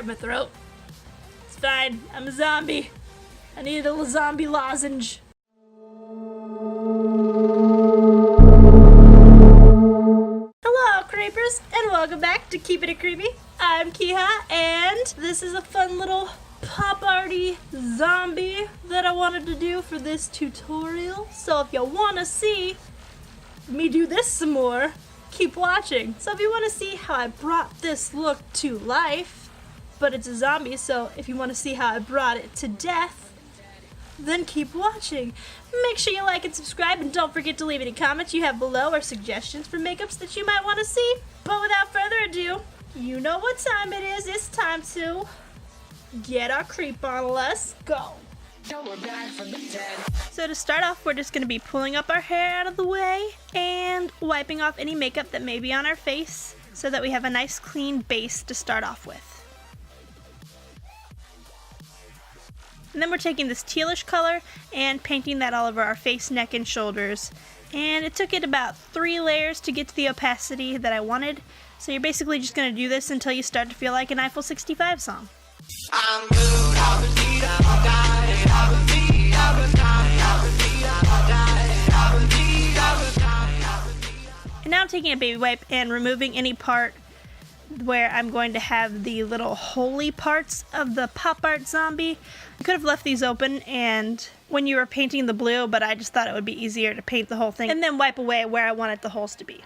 cleared my throat. It's fine. I'm a zombie. I need a zombie lozenge. Hello, creepers, and welcome back to Keeping It Creepy. I'm Kiha, and this is a fun little pop arty zombie that I wanted to do for this tutorial. So if you want to see me do this some more, keep watching. So if you want to see how I brought this look to life, but it's a zombie, so if you want to see how I brought it to death, then keep watching. Make sure you like and subscribe, and don't forget to leave any comments you have below or suggestions for makeups that you might want to see. But without further ado, you know what time it is. It's time to get our creep on. Let's go. So to start off, we're just going to be pulling up our hair out of the way and wiping off any makeup that may be on our face so that we have a nice clean base to start off with. And then we're taking this tealish color and painting that all over our face, neck, and shoulders. And it took it about 3 layers to get to the opacity that I wanted. So you're basically just going to do this until you start to feel like an Eiffel 65 song. I'm good, and now I'm taking a baby wipe and removing any part where I'm going to have the little holy parts of the pop art zombie. I could have left these open and when you were painting the blue, but I just thought it would be easier to paint the whole thing and then wipe away where I wanted the holes to be.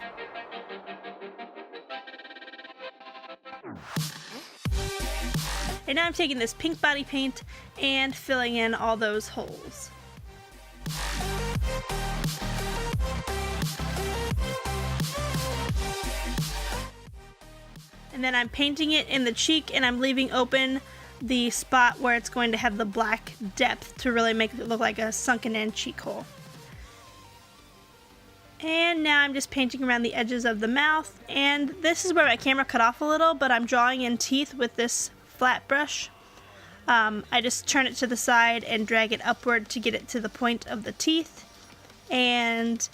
And now I'm taking this pink body paint and filling in all those holes. And then I'm painting it in the cheek, and I'm leaving open the spot where it's going to have the black depth to really make it look like a sunken in cheek hole. And now I'm just painting around the edges of the mouth, and this is where my camera cut off a little, but I'm drawing in teeth with this flat brush. I just turn it to the side and drag it upward to get it to the point of the teeth, and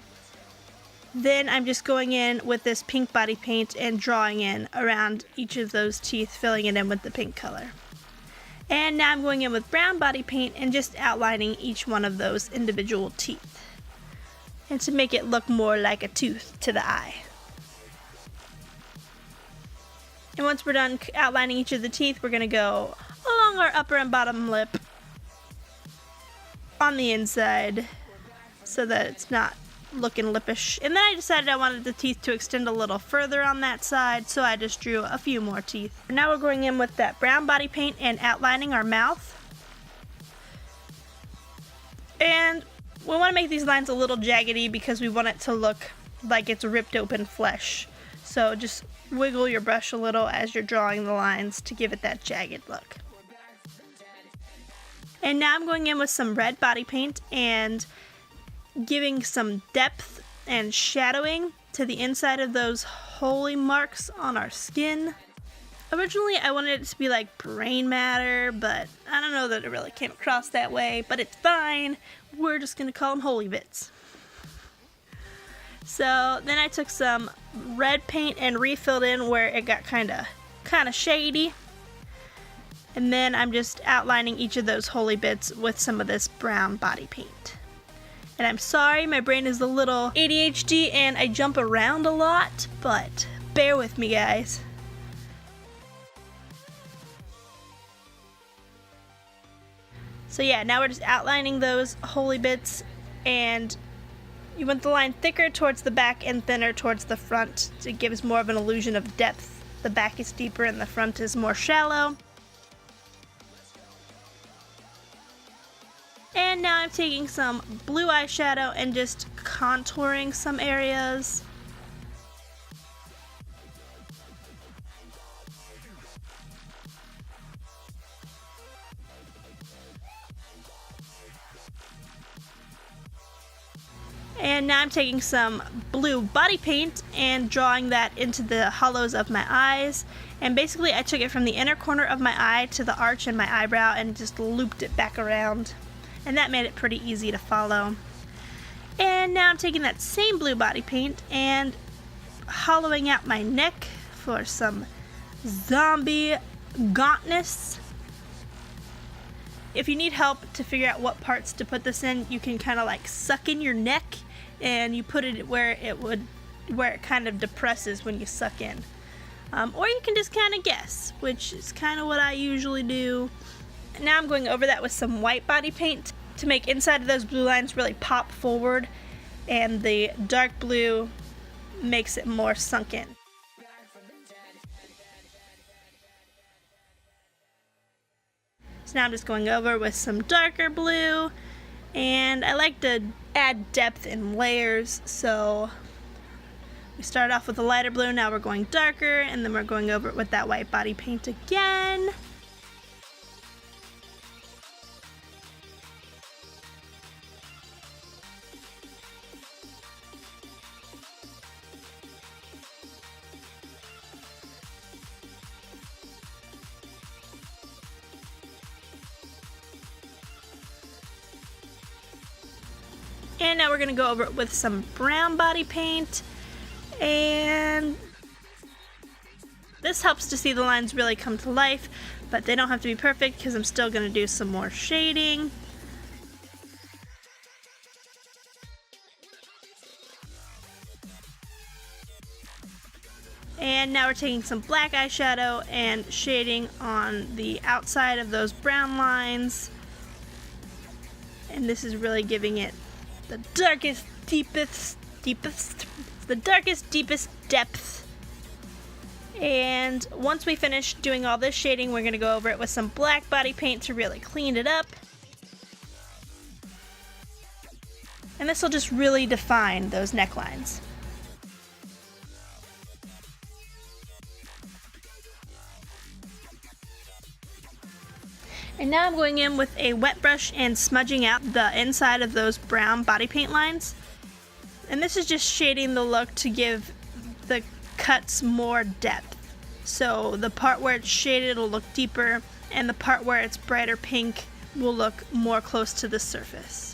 then I'm just going in with this pink body paint and drawing in around each of those teeth, filling it in with the pink color. And now I'm going in with brown body paint and just outlining each one of those individual teeth, and to make it look more like a tooth to the eye. And once we're done outlining each of the teeth, we're going to go along our upper and bottom lip on the inside so that it's not looking lippish. And then I decided I wanted the teeth to extend a little further on that side, so I just drew a few more teeth. Now we're going in with that brown body paint and outlining our mouth. And we want to make these lines a little jaggedy because we want it to look like it's ripped open flesh. So just wiggle your brush a little as you're drawing the lines to give it that jagged look. And now I'm going in with some red body paint and giving some depth and shadowing to the inside of those holy marks on our skin. Originally I wanted it to be like brain matter, but I don't know that it really came across that way, but it's fine. We're just gonna call them holy bits. So then I took some red paint and refilled in where it got kind of shady. And then I'm just outlining each of those holy bits with some of this brown body paint. And I'm sorry, my brain is a little ADHD and I jump around a lot, but bear with me, guys. So yeah, now we're just outlining those holy bits, and you want the line thicker towards the back and thinner towards the front to give us more of an illusion of depth. The back is deeper and the front is more shallow. And now I'm taking some blue eyeshadow and just contouring some areas. And now I'm taking some blue body paint and drawing that into the hollows of my eyes. And basically I took it from the inner corner of my eye to the arch in my eyebrow and just looped it back around. And that made it pretty easy to follow. And now I'm taking that same blue body paint and hollowing out my neck for some zombie gauntness. If you need help to figure out what parts to put this in, you can kind of like suck in your neck and you put it where it kind of depresses when you suck in. Or you can just kind of guess, which is kind of what I usually do. Now I'm going over that with some white body paint to make inside of those blue lines really pop forward, and the dark blue makes it more sunk in. So now I'm just going over with some darker blue, and I like to add depth in layers, so we start off with a lighter blue, now we're going darker, and then we're going over it with that white body paint again. And now we're going to go over it with some brown body paint, and this helps to see the lines really come to life, but they don't have to be perfect because I'm still going to do some more shading. And now we're taking some black eyeshadow and shading on the outside of those brown lines, and this is really giving it the darkest, deepest depth. And once we finish doing all this shading, we're going to go over it with some black body paint to really clean it up. And this will just really define those necklines. And now I'm going in with a wet brush and smudging out the inside of those brown body paint lines. And this is just shading the look to give the cuts more depth. So the part where it's shaded will look deeper, and the part where it's brighter pink will look more close to the surface.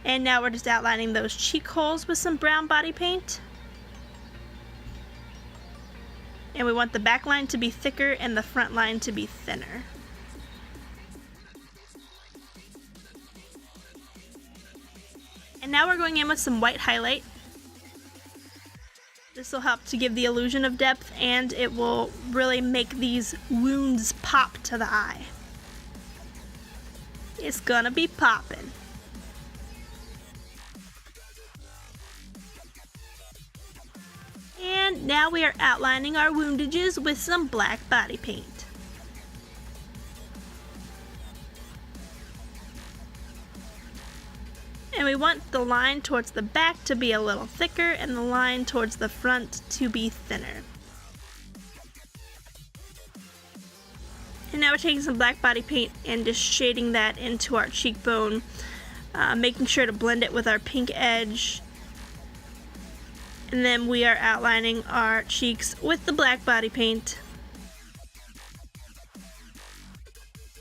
And now we're just outlining those cheek holes with some brown body paint. And we want the back line to be thicker and the front line to be thinner. And now we're going in with some white highlight. This will help to give the illusion of depth, and it will really make these wounds pop to the eye. It's gonna be poppin'. And now we are outlining our woundages with some black body paint. And we want the line towards the back to be a little thicker and the line towards the front to be thinner. And now we're taking some black body paint and just shading that into our cheekbone, making sure to blend it with our pink edge. And then we are outlining our cheeks with the black body paint.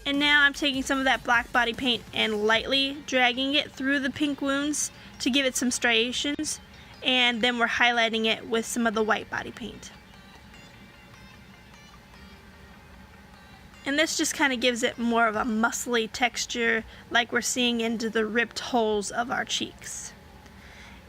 And now I'm taking some of that black body paint and lightly dragging it through the pink wounds to give it some striations. And then we're highlighting it with some of the white body paint. And this just kind of gives it more of a muscly texture, like we're seeing into the ripped holes of our cheeks.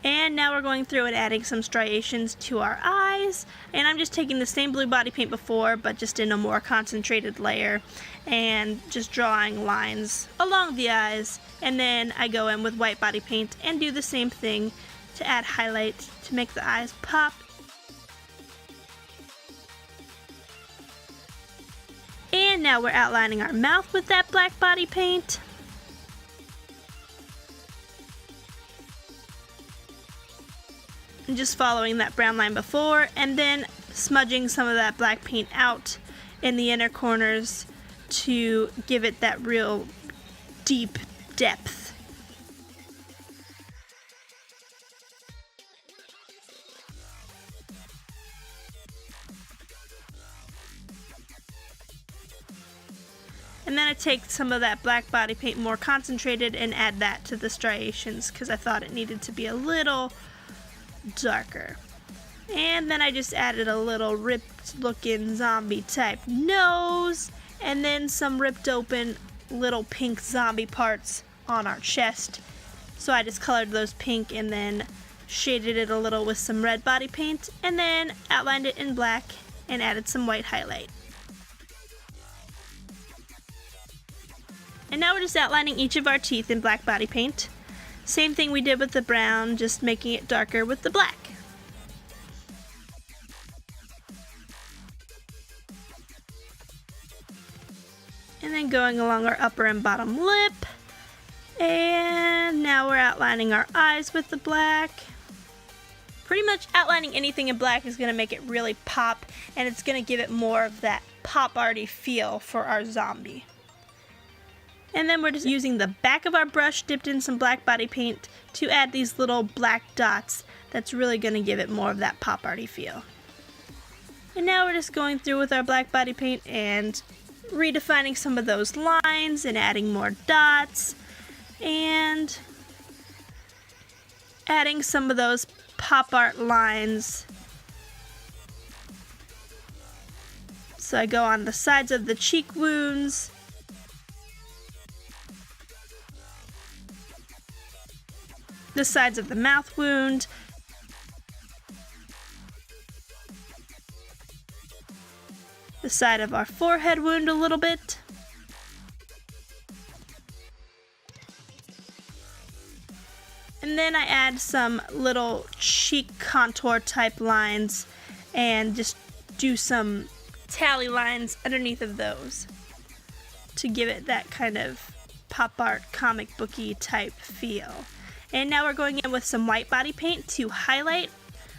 And now we're going through and adding some striations to our eyes. And I'm just taking the same blue body paint before, but just in a more concentrated layer, and just drawing lines along the eyes. And then I go in with white body paint and do the same thing to add highlight to make the eyes pop. And now we're outlining our mouth with that black body paint. And just following that brown line before, and then smudging some of that black paint out in the inner corners to give it that real deep depth. And then I take some of that black body paint more concentrated and add that to the striations because I thought it needed to be a little darker. And then I just added a little ripped looking zombie type nose and then some ripped open little pink zombie parts on our chest. So I just colored those pink and then shaded it a little with some red body paint and then outlined it in black and added some white highlight. And now we're just outlining each of our teeth in black body paint. Same thing we did with the brown, just making it darker with the black. And then going along our upper and bottom lip. And now we're outlining our eyes with the black. Pretty much outlining anything in black is going to make it really pop, and it's going to give it more of that pop arty feel for our zombie. And then we're just using the back of our brush dipped in some black body paint to add these little black dots that's really going to give it more of that pop arty feel. And now we're just going through with our black body paint and redefining some of those lines and adding more dots and adding some of those pop art lines. So I go on the sides of the cheek wounds, the sides of the mouth wound, the side of our forehead wound a little bit, and then I add some little cheek contour type lines and just do some tally lines underneath of those to give it that kind of pop art comic booky type feel. And now we're going in with some white body paint to highlight.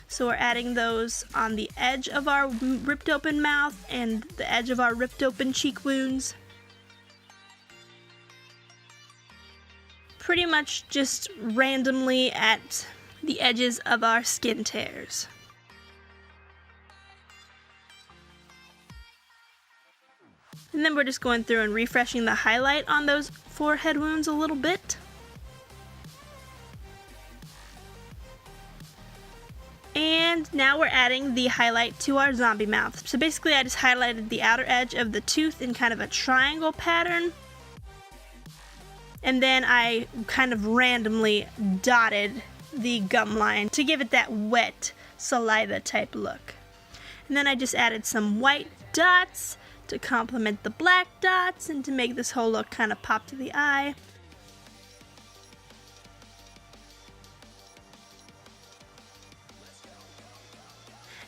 So we're adding those on the edge of our ripped open mouth and the edge of our ripped open cheek wounds. Pretty much just randomly at the edges of our skin tears. And then we're just going through and refreshing the highlight on those forehead wounds a little bit. And now we're adding the highlight to our zombie mouth. So basically I just highlighted the outer edge of the tooth in kind of a triangle pattern. And then I kind of randomly dotted the gum line to give it that wet saliva type look. And then I just added some white dots to complement the black dots and to make this whole look kind of pop to the eye.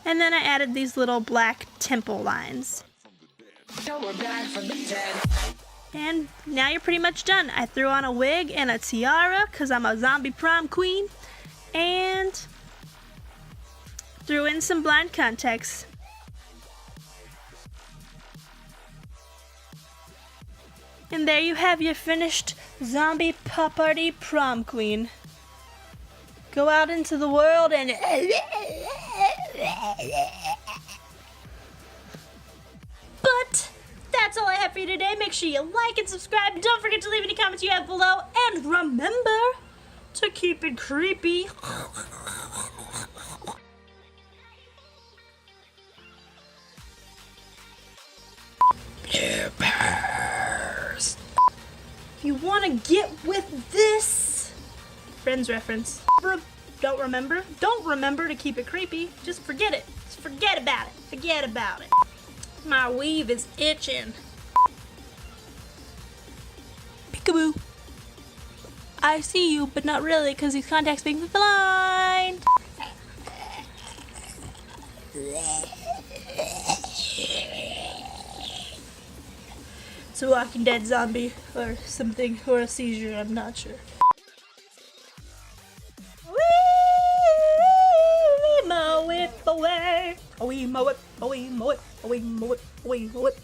And then I added these little black temple lines. And now you're pretty much done. I threw on a wig and a tiara because I'm a zombie prom queen. And threw in some blind contacts. And there you have your finished zombie pop party prom queen. Go out into the world and... But that's all I have for you today. Make sure you like and subscribe. Don't forget to leave any comments you have below. And remember to keep it creepy. If you want to get with this... Friends reference. Don't remember to keep it creepy. Just forget it. Just forget about it. Forget about it. My weave is itching. Peekaboo. I see you, but not really, because these contacts make me blind. It's a Walking Dead zombie or something, or a seizure, I'm not sure. We mow it away. We mow it, we mow it, we mow it, we mow it.